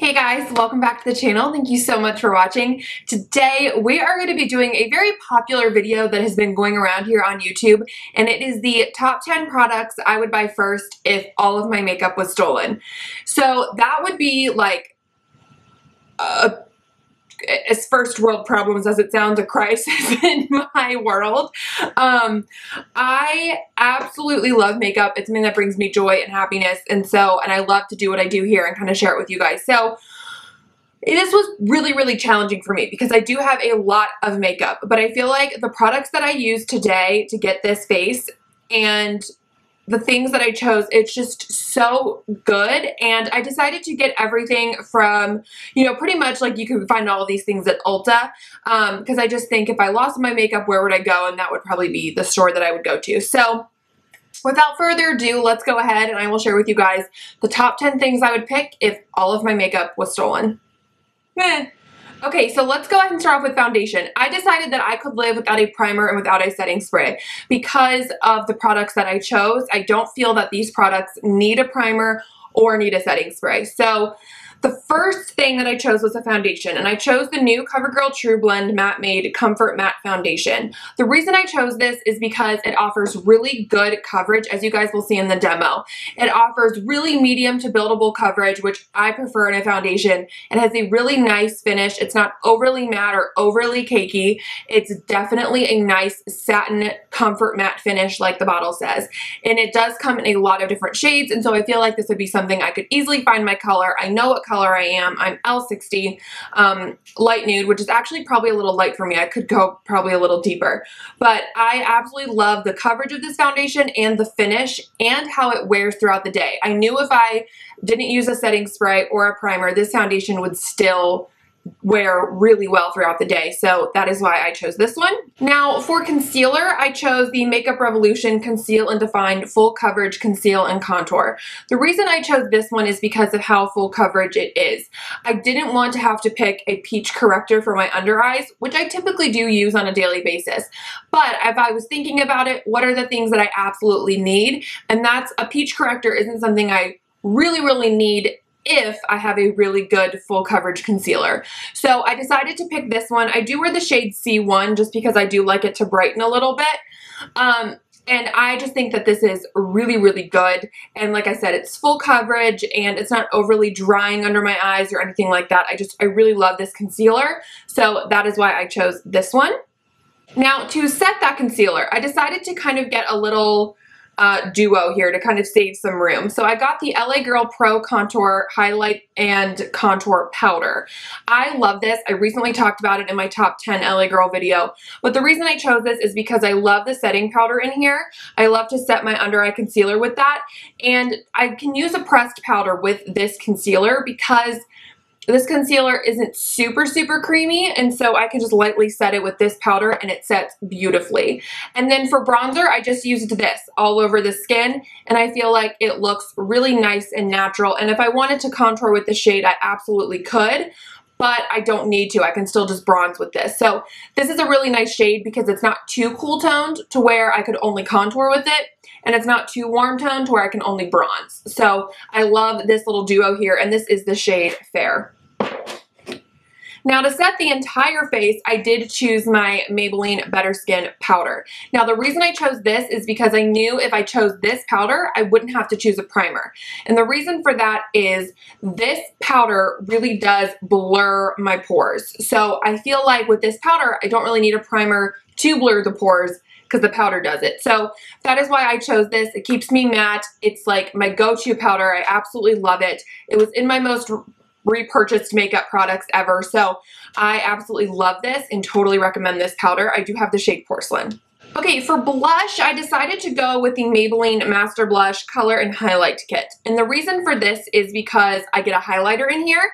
Hey guys, welcome back to the channel. Thank you so much for watching. Today we are going to be doing a very popular video that has been going around here on YouTube, and it is the top 10 products I would buy first if all of my makeup was stolen. So that would be like as first world problems as it sounds, a crisis in my world. I absolutely love makeup. It's something that brings me joy and happiness, and I love to do what I do here and kind of share it with you guys. So this was really challenging for me because I do have a lot of makeup, but I feel like the products that I used today to get this face and the things that I chose, it's just so good. And I decided to get everything from, pretty much like you can find all of these things at Ulta, because I just think if I lost my makeup, where would I go? And that would probably be the store that I would go to. So without further ado, let's go ahead and I will share with you guys the top 10 things I would pick if all of my makeup was stolen. Okay, so let's go ahead and start off with foundation. I decided that I could live without a primer and without a setting spray because of the products that I chose. I don't feel that these products need a primer or need a setting spray. So the first thing that I chose was a foundation, and I chose the new CoverGirl TruBlend Matte Made Comfort Matte Foundation. The reason I chose this is because it offers really good coverage, as you guys will see in the demo. It offers really medium to buildable coverage, which I prefer in a foundation. It has a really nice finish. It's not overly matte or overly cakey. It's definitely a nice satin comfort matte finish like the bottle says. And it does come in a lot of different shades, and so I feel like this would be something I could easily find my color. I know what color I am. I'm L60 light nude, which is actually probably a little light for me. I could go probably a little deeper, but I absolutely love the coverage of this foundation and the finish and how it wears throughout the day. I knew if I didn't use a setting spray or a primer, this foundation would still wear really well throughout the day. So that is why I chose this one. Now for concealer, I chose the Makeup Revolution Conceal and Define Full Coverage Conceal and Contour. The reason I chose this one is because of how full coverage it is. I didn't want to have to pick a peach corrector for my under eyes, which I typically do use on a daily basis. But if I was thinking about it, what are the things that I absolutely need? And that's a peach corrector isn't something I really need if I have a really good full coverage concealer. So I decided to pick this one. I do wear the shade C1 just because I do like it to brighten a little bit. And I just think that this is really good. And like I said, it's full coverage and it's not overly drying under my eyes or anything like that. I really love this concealer. So that is why I chose this one. Now to set that concealer, I decided to kind of get a little duo here to kind of save some room. So I got the LA Girl Pro Contour Highlight and Contour Powder. I love this. I recently talked about it in my top 10 LA Girl video, but the reason I chose this is because I love the setting powder in here. I love to set my under eye concealer with that, and I can use a pressed powder with this concealer because this concealer isn't super creamy, and so I can just lightly set it with this powder and it sets beautifully. And then for bronzer, I just used this all over the skin, and I feel like it looks really nice and natural. And if I wanted to contour with the shade, I absolutely could, but I don't need to. I can still just bronze with this. So this is a really nice shade because it's not too cool toned to where I could only contour with it, and it's not too warm toned to where I can only bronze. So I love this little duo here, and this is the shade Fair. Now to set the entire face, I did choose my Maybelline Better Skin powder. Now the reason I chose this is because I knew if I chose this powder, I wouldn't have to choose a primer. And the reason for that is this powder really does blur my pores. So I feel like with this powder, I don't really need a primer to blur the pores because the powder does it. So that is why I chose this. It keeps me matte. It's like my go-to powder. I absolutely love it. It was in my most repurchased makeup products ever. So I absolutely love this and totally recommend this powder. I do have the shade Porcelain. Okay, for blush, I decided to go with the Maybelline Master Blush Color and Highlight Kit. And the reason for this is because I get a highlighter in here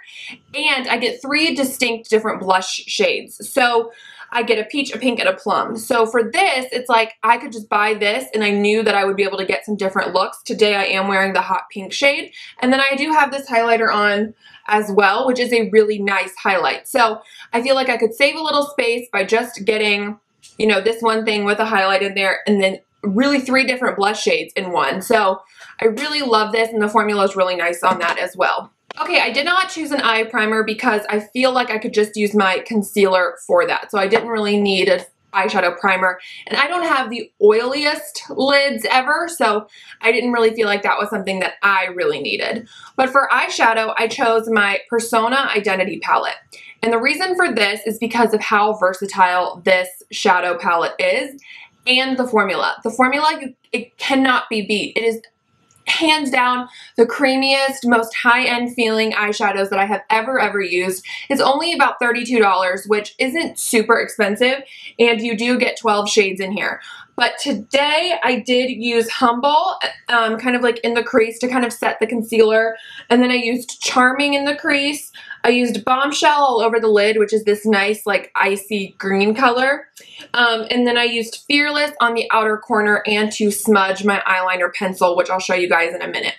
and I get 3 distinct different blush shades. So I get a peach, a pink, and a plum. So for this, it's like I could just buy this and I knew that I would be able to get some different looks. Today I am wearing the hot pink shade. And then I do have this highlighter on as well, which is a really nice highlight. So I feel like I could save a little space by just getting, this one thing with a highlight in there and then really 3 different blush shades in one. So I really love this, and the formula is really nice on that as well. Okay, I did not choose an eye primer because I feel like I could just use my concealer for that. So I didn't really need an eyeshadow primer. And I don't have the oiliest lids ever, so I didn't really feel like that was something that I really needed. But for eyeshadow, I chose my Persona Identity palette. And the reason for this is because of how versatile this shadow palette is and the formula. The formula, it cannot be beat. It is hands down the creamiest, most high-end feeling eyeshadows that I have ever used. It's only about $32, which isn't super expensive, and you do get 12 shades in here. But today I did use Humble, kind of like in the crease to kind of set the concealer, and then I used Charming in the crease. I used Bombshell all over the lid, which is this nice like icy green color. And then I used Fearless on the outer corner and to smudge my eyeliner pencil, which I'll show you guys in a minute.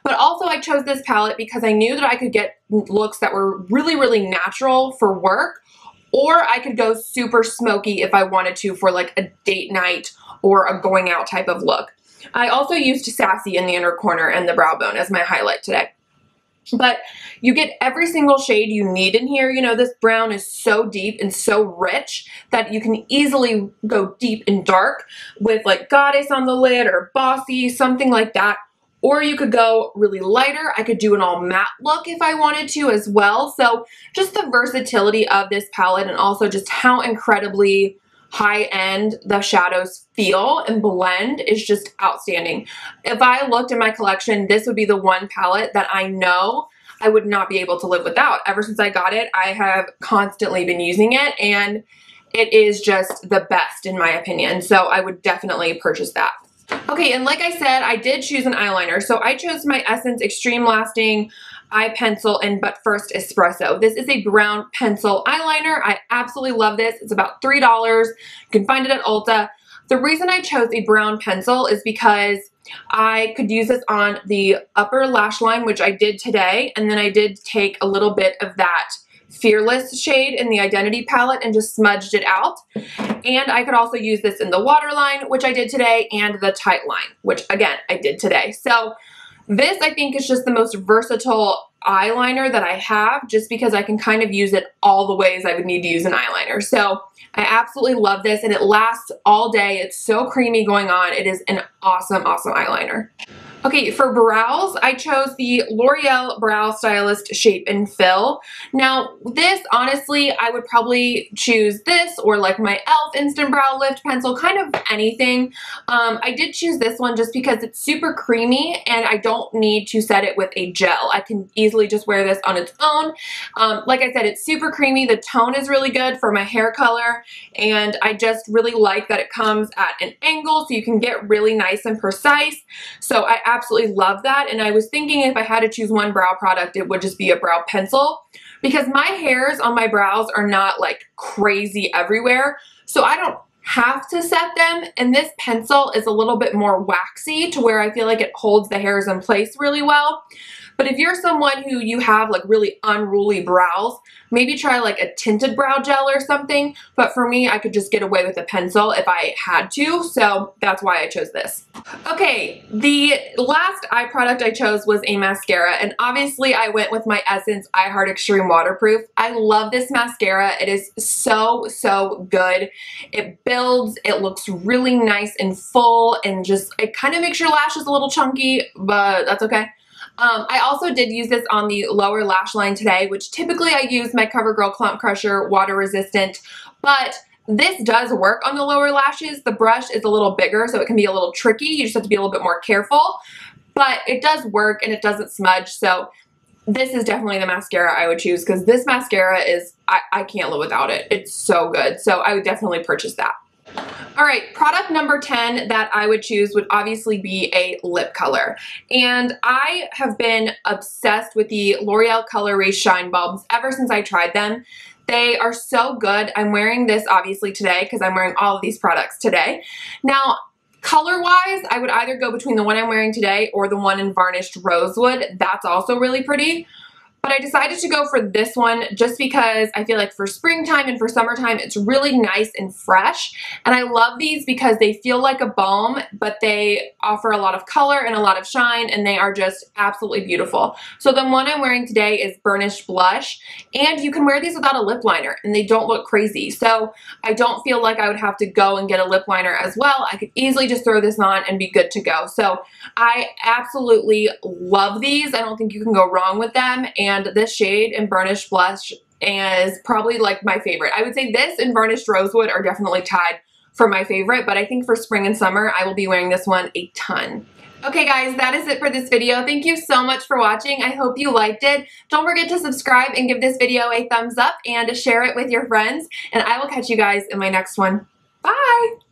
But also I chose this palette because I knew that I could get looks that were really natural for work, or I could go super smoky if I wanted to for like a date night or a going out type of look. I also used Sassy in the inner corner and the brow bone as my highlight today. But you get every single shade you need in here. You know, this brown is so deep and so rich that you can easily go deep and dark with like Goddess on the lid or Bossy, something like that. Or you could go really lighter. I could do an all matte look if I wanted to as well. So just the versatility of this palette, and also just how incredibly high-end the shadows feel and blend is just outstanding. If I looked in my collection, this would be the one palette that I know I would not be able to live without. Ever since I got it, I have constantly been using it, and it is just the best in my opinion. So I would definitely purchase that. Okay, and like I said, I did choose an eyeliner. So I chose my Essence Extreme Lasting Eye Pencil in But First Espresso. This is a brown pencil eyeliner. I absolutely love this. It's about $3. You can find it at Ulta. The reason I chose a brown pencil is because I could use this on the upper lash line, which I did today, and then I did take a little bit of that Fearless shade in the Identity palette and just smudged it out. And I could also use this in the waterline, which I did today, and the tight line, which again, I did today. So this, I think, is just the most versatile eyeliner that I have, just because I can kind of use it all the ways I would need to use an eyeliner. So I absolutely love this, and it lasts all day. It's so creamy going on. It is an awesome eyeliner. Okay, for brows, I chose the L'Oreal Brow Stylist Shape and Fill. Now, this, honestly, I would probably choose this or like my e.l.f. Instant Brow Lift Pencil, kind of anything. I did choose this one just because it's super creamy and I don't need to set it with a gel. I can easily just wear this on its own. Like I said, it's super creamy. The tone is really good for my hair color, and I just really like that it comes at an angle so you can get really nice and precise. So I absolutely love that, and I was thinking if I had to choose one brow product, it would just be a brow pencil, because my hairs on my brows are not like crazy everywhere, so I don't have to set them, and this pencil is a little bit more waxy to where I feel like it holds the hairs in place really well. But if you're someone who you have like really unruly brows, maybe try like a tinted brow gel or something. But for me, I could just get away with a pencil if I had to. So that's why I chose this. Okay, the last eye product I chose was a mascara. And obviously I went with my Essence I Heart Extreme Waterproof. I love this mascara. It is so good. It builds, it looks really nice and full, and just, it kind of makes your lashes a little chunky, but that's okay. I also did use this on the lower lash line today, which typically I use my CoverGirl Clump Crusher water resistant, but this does work on the lower lashes. The brush is a little bigger, so it can be a little tricky. You just have to be a little bit more careful, but it does work and it doesn't smudge. So this is definitely the mascara I would choose, because this mascara is, I can't live without it. It's so good. So I would definitely purchase that. All right, product number 10 that I would choose would obviously be a lip color. And I have been obsessed with the L'Oreal Color Riche Shine Bulbs ever since I tried them. They are so good. I'm wearing this obviously today because I'm wearing all of these products today. Now, color-wise, I would either go between the one I'm wearing today or the one in Varnished Rosewood. That's also really pretty. But I decided to go for this one just because I feel like for springtime and for summertime, it's really nice and fresh. And I love these because they feel like a balm, but they offer a lot of color and a lot of shine, and they are just absolutely beautiful. So the one I'm wearing today is Burnished Blush, and you can wear these without a lip liner, and they don't look crazy. So I don't feel like I would have to go and get a lip liner as well. I could easily just throw this on and be good to go. So I absolutely love these. I don't think you can go wrong with them. And this shade in Burnished Blush is probably like my favorite. I would say this and Burnished Rosewood are definitely tied for my favorite, but I think for spring and summer, I will be wearing this one a ton. Okay guys, that is it for this video. Thank you so much for watching. I hope you liked it. Don't forget to subscribe and give this video a thumbs up and share it with your friends. And I will catch you guys in my next one. Bye!